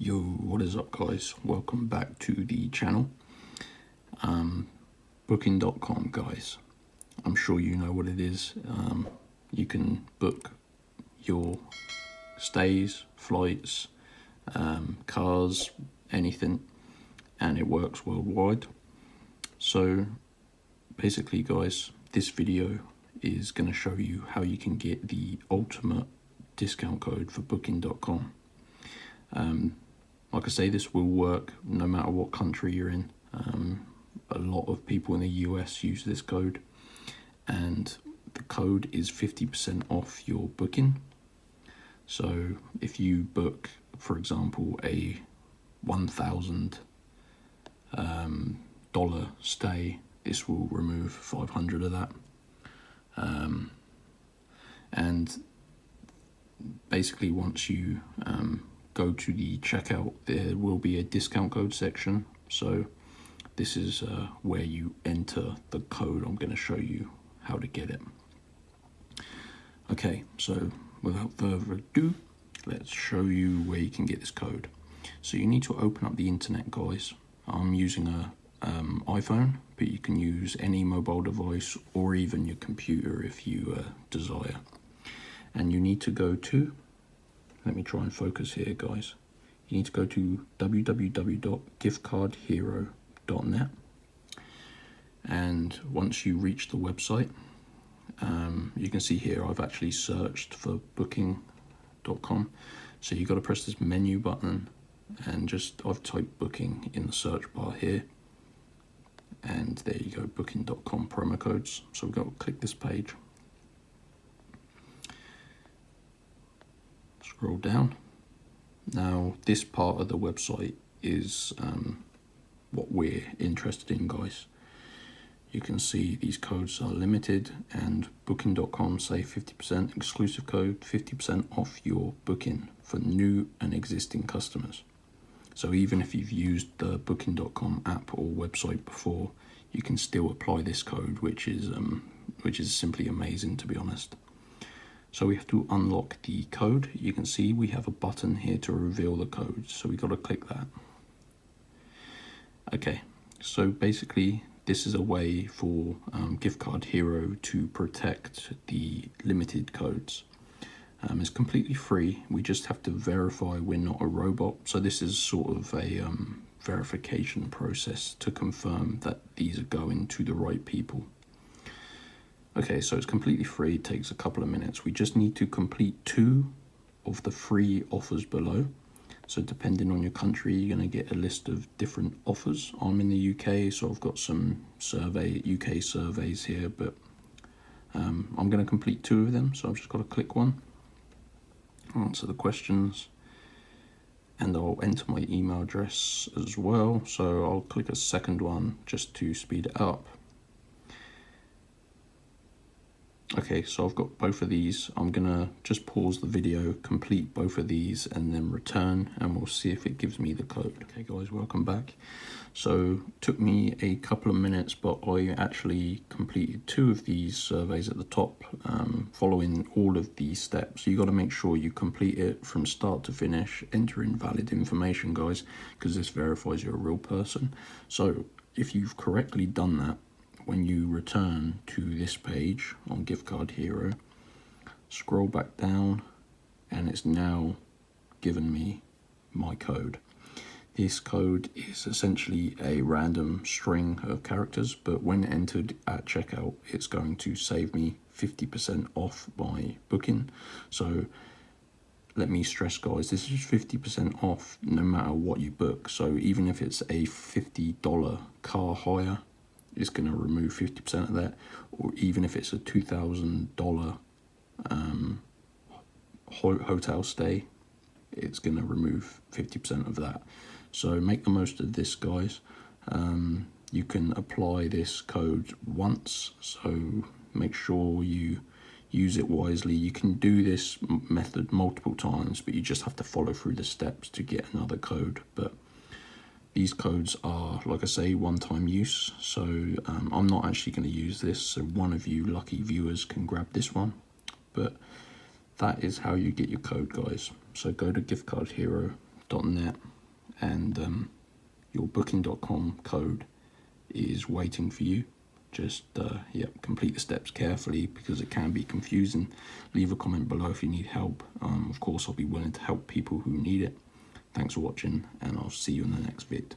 Yo, what is up guys? Welcome back to the channel. Booking.com guys. I'm sure you know what it is. You can book your stays, flights, cars, anything, and it works worldwide. So basically guys, this video is going to show you how you can get the ultimate discount code for Booking.com. Like I say, this will work no matter what country you're in. A lot of people in the US use this code, and the code is 50% off your booking. So if you book, for example, a $1,000 stay, this will remove 500 of that. And basically once you go to the checkout, there will be a discount code section. So this is where you enter the code. I'm going to show you how to get it. Okay, so without further ado, let's show you where you can get this code. So you need to open up the internet, guys. I'm using a iPhone, but you can use any mobile device or even your computer if you desire. And you need to go to, let me try and focus here guys. You need to go to www.giftcardhero.net, and once you reach the website, you can see here I've actually searched for Booking.com. So you got to press this menu button and I've typed booking in the search bar here, and there you go, Booking.com promo codes. So we've got to click this page. Scroll down. Now this part of the website is what we're interested in, guys. You can see these codes are limited, and Booking.com say 50% exclusive code, 50% off your booking for new and existing customers. So even if you've used the Booking.com app or website before, you can still apply this code, which is simply amazing, to be honest. So we have to unlock the code. You can see we have a button here to reveal the code, so we got to click that. Okay, so basically this is a way for Gift Card Hero to protect the limited codes. It's completely free. We just have to verify we're not a robot. So this is sort of a verification process to confirm that these are going to the right people. Okay, so it's completely free, it takes a couple of minutes. We just need to complete 2 of the free offers below. So depending on your country, you're going to get a list of different offers. I'm in the UK, so I've got some UK surveys here, but I'm going to complete 2 of them. So I've just got to click one, answer the questions, and I'll enter my email address as well. So I'll click a second one just to speed it up. Okay, so I've got both of these. I'm gonna just pause the video, complete both of these, and then return, and we'll see if it gives me the code. Okay guys, welcome back. So took me a couple of minutes, but I actually completed 2 of these surveys at the top, following all of these steps. You got to make sure you complete it from start to finish, enter in valid information, guys, because this verifies you're a real person. So if you've correctly done that, when you return to this page on Gift Card Hero, scroll back down, and it's now given me my code. This code is essentially a random string of characters, but when entered at checkout, it's going to save me 50% off my booking. So let me stress, guys, this is 50% off no matter what you book. So even if it's a $50 car hire, it's going to remove 50% of that, or even if it's a $2,000 hotel stay, it's going to remove 50% of that. So make the most of this, guys. You can apply this code once, so make sure you use it wisely. You can do this method multiple times, but you just have to follow through the steps to get another code. But these codes are, like I say, one-time use, so I'm not actually going to use this, so one of you lucky viewers can grab this one. But that is how you get your code, guys. So go to giftcardhero.net and your booking.com code is waiting for you. Just complete the steps carefully because it can be confusing. Leave a comment below if you need help. Of course, I'll be willing to help people who need it. Thanks for watching, and I'll see you in the next vid.